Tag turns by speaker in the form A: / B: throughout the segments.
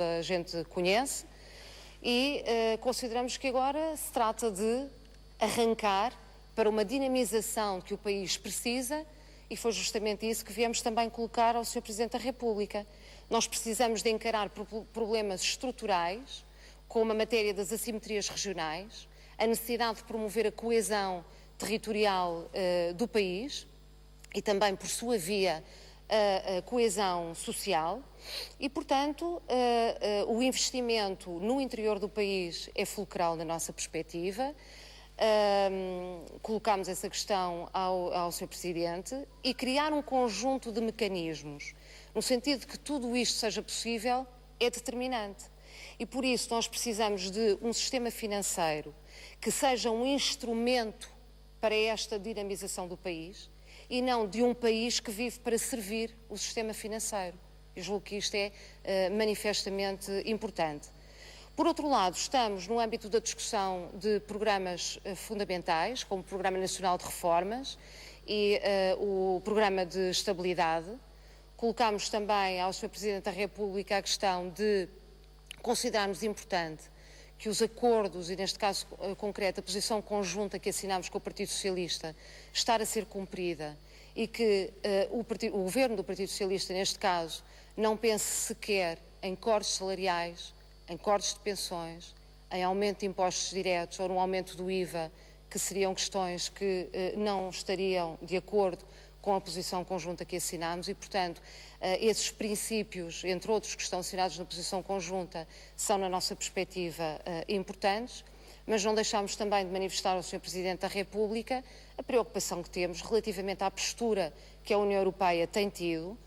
A: toda a gente conhece, e consideramos que agora se trata de arrancar para uma dinamização que o país precisa, e foi justamente isso que viemos também colocar ao Sr. Presidente da República. Nós precisamos de encarar problemas estruturais, como a matéria das assimetrias regionais, a necessidade de promover a coesão territorial do país e também, por sua via, a coesão social e, portanto, o investimento no interior do país é fulcral na nossa perspectiva. Colocámos essa questão ao Sr. Presidente e criar um conjunto de mecanismos, no sentido de que tudo isto seja possível, é determinante. E por isso nós precisamos de um sistema financeiro que seja um instrumento para esta dinamização do país e não de um país que vive para servir o sistema financeiro. Eu julgo que isto é manifestamente importante. Por outro lado, estamos no âmbito da discussão de programas fundamentais, como o Programa Nacional de Reformas e o Programa de Estabilidade. Colocámos também ao Sr. Presidente da República a questão de considerarmos importante que os acordos, e neste caso concreto a posição conjunta que assinámos com o Partido Socialista, estar a ser cumprida e que o Governo do Partido Socialista, neste caso, não pense sequer em cortes salariais, em cortes de pensões, em aumento de impostos diretos ou no aumento do IVA, que seriam questões que não estariam de acordo com a posição conjunta que assinámos e, portanto, esses princípios, entre outros que estão assinados na posição conjunta, são, na nossa perspectiva, importantes, mas não deixámos também de manifestar ao Sr. Presidente da República a preocupação que temos relativamente à postura que a União Europeia tem tido,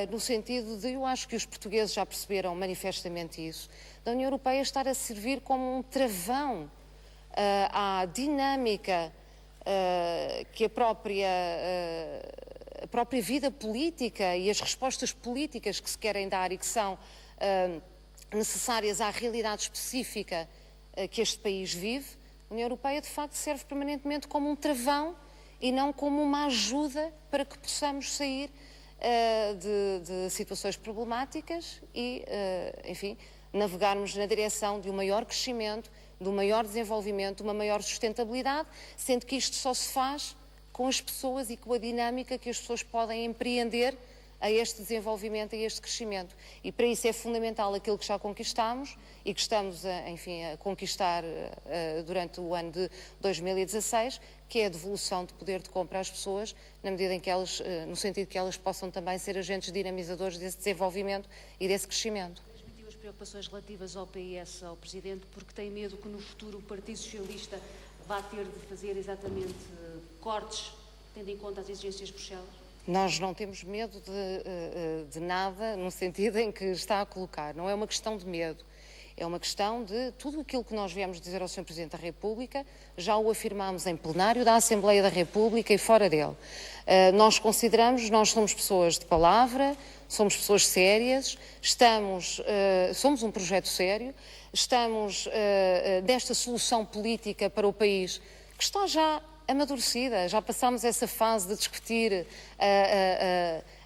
A: no sentido de, eu acho que os portugueses já perceberam manifestamente isso, da União Europeia estar a servir como um travão à dinâmica que a própria vida política e as respostas políticas que se querem dar e que são necessárias à realidade específica que este país vive, a União Europeia de facto serve permanentemente como um travão e não como uma ajuda para que possamos sair de situações problemáticas e, enfim, navegarmos na direção de um maior crescimento, de um maior desenvolvimento, de uma maior sustentabilidade, sendo que isto só se faz com as pessoas e com a dinâmica que as pessoas podem empreender a este desenvolvimento, a este crescimento. E para isso é fundamental aquilo que já conquistamos e que estamos, enfim, a conquistar durante o ano de 2016, que é a devolução de poder de compra às pessoas, na medida em que elas, no sentido que elas possam também ser agentes dinamizadores desse desenvolvimento e desse crescimento.
B: Transmitiu as preocupações relativas ao PS, ao Presidente, porque tem medo que no futuro o Partido Socialista vá ter de fazer exatamente cortes, tendo em conta as exigências de Bruxelas?
A: Nós não temos medo de nada, no sentido em que está a colocar. Não é uma questão de medo. É uma questão de tudo aquilo que nós viemos dizer ao Sr. Presidente da República, já o afirmámos em plenário da Assembleia da República e fora dele. Nós consideramos, nós somos pessoas de palavra, somos pessoas sérias, somos um projeto sério, estamos desta solução política para o país que está já amadurecida, já passámos essa fase de discutir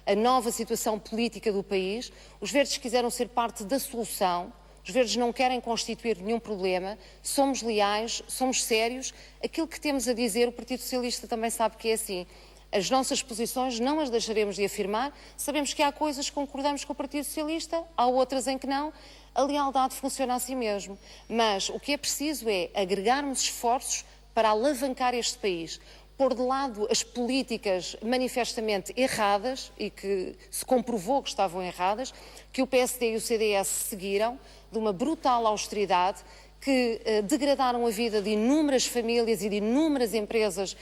A: a nova situação política do país. Os Verdes quiseram ser parte da solução. Os Verdes não querem constituir nenhum problema, somos leais, somos sérios. Aquilo que temos a dizer, o Partido Socialista também sabe que é assim. As nossas posições não as deixaremos de afirmar. Sabemos que há coisas que concordamos com o Partido Socialista, há outras em que não. A lealdade funciona assim mesmo. Mas o que é preciso é agregarmos esforços para alavancar este país, pôr de lado as políticas manifestamente erradas e que se comprovou que estavam erradas, que o PSD e o CDS seguiram, de uma brutal austeridade, que degradaram a vida de inúmeras famílias e de inúmeras empresas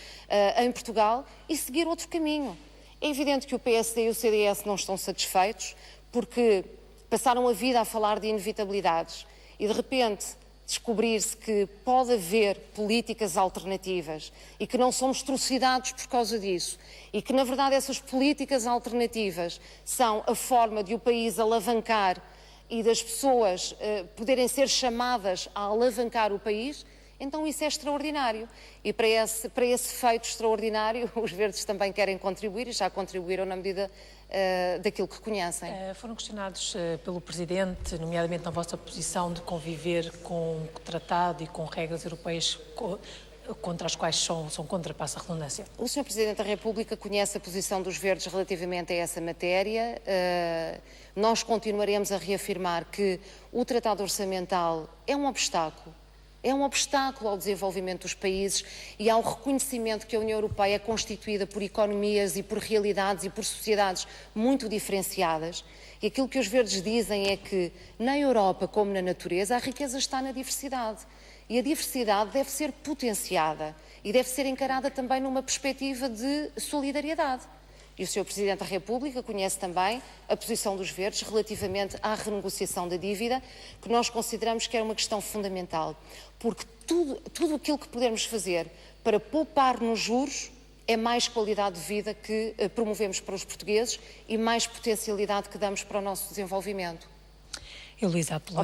A: em Portugal, e seguir outro caminho. É evidente que o PSD e o CDS não estão satisfeitos, porque passaram a vida a falar de inevitabilidades e, de repente, descobrir-se que pode haver políticas alternativas e que não somos trucidados por causa disso e que, na verdade, essas políticas alternativas são a forma de o país alavancar e das pessoas poderem ser chamadas a alavancar o país, então isso é extraordinário. E para esse feito extraordinário, os Verdes também querem contribuir e já contribuíram na medida daquilo que conhecem.
C: Foram questionados pelo Presidente, nomeadamente na vossa posição de conviver com o tratado e com regras europeias contra as quais são contra, passa a redundância.
A: O Sr. Presidente da República conhece a posição dos Verdes relativamente a essa matéria. Nós continuaremos a reafirmar que o Tratado Orçamental é um obstáculo ao desenvolvimento dos países e ao reconhecimento que a União Europeia é constituída por economias e por realidades e por sociedades muito diferenciadas. E aquilo que os Verdes dizem é que, na Europa como na natureza, a riqueza está na diversidade. E a diversidade deve ser potenciada e deve ser encarada também numa perspectiva de solidariedade. E o Sr. Presidente da República conhece também a posição dos Verdes relativamente à renegociação da dívida, que nós consideramos que é uma questão fundamental, porque tudo aquilo que pudermos fazer para poupar nos juros é mais qualidade de vida que promovemos para os portugueses e mais potencialidade que damos para o nosso desenvolvimento.
C: Heloísa Apolónia.